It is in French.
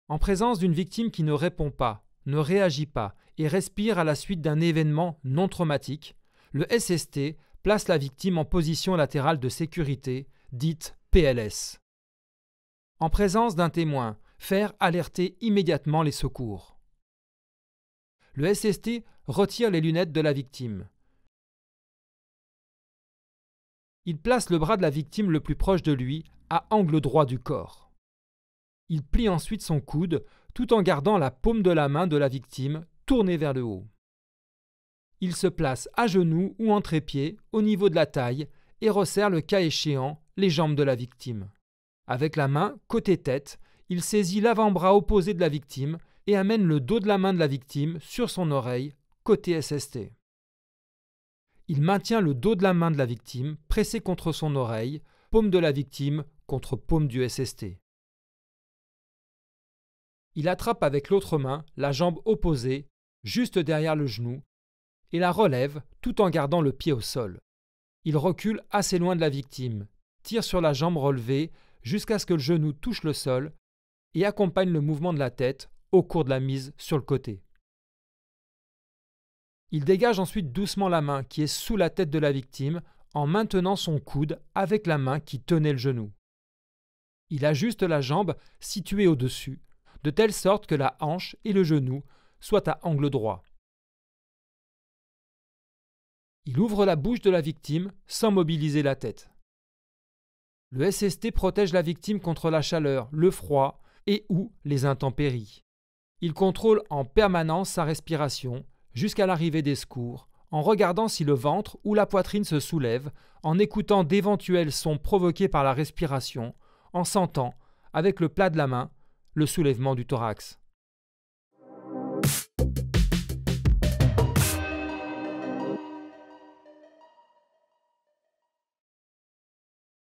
En présence d'une victime qui ne répond pas, ne réagit pas et respire à la suite d'un événement non traumatique, le SST place la victime en position latérale de sécurité, dite PLS. En présence d'un témoin, faire alerter immédiatement les secours. Le SST retire les lunettes de la victime. Il place le bras de la victime le plus proche de lui, à angle droit du corps. Il plie ensuite son coude, tout en gardant la paume de la main de la victime tournée vers le haut. Il se place à genoux ou en trépied au niveau de la taille et resserre le cas échéant les jambes de la victime. Avec la main côté tête, il saisit l'avant-bras opposé de la victime et amène le dos de la main de la victime sur son oreille côté SST. Il maintient le dos de la main de la victime pressé contre son oreille, paume de la victime contre paume du SST. Il attrape avec l'autre main la jambe opposée, juste derrière le genou, et la relève tout en gardant le pied au sol. Il recule assez loin de la victime, tire sur la jambe relevée jusqu'à ce que le genou touche le sol et accompagne le mouvement de la tête au cours de la mise sur le côté. Il dégage ensuite doucement la main qui est sous la tête de la victime en maintenant son coude avec la main qui tenait le genou. Il ajuste la jambe située au-dessus, de telle sorte que la hanche et le genou soient à angle droit. Il ouvre la bouche de la victime sans mobiliser la tête. Le SST protège la victime contre la chaleur, le froid et ou les intempéries. Il contrôle en permanence sa respiration jusqu'à l'arrivée des secours, en regardant si le ventre ou la poitrine se soulève, en écoutant d'éventuels sons provoqués par la respiration, en sentant, avec le plat de la main, le soulèvement du thorax.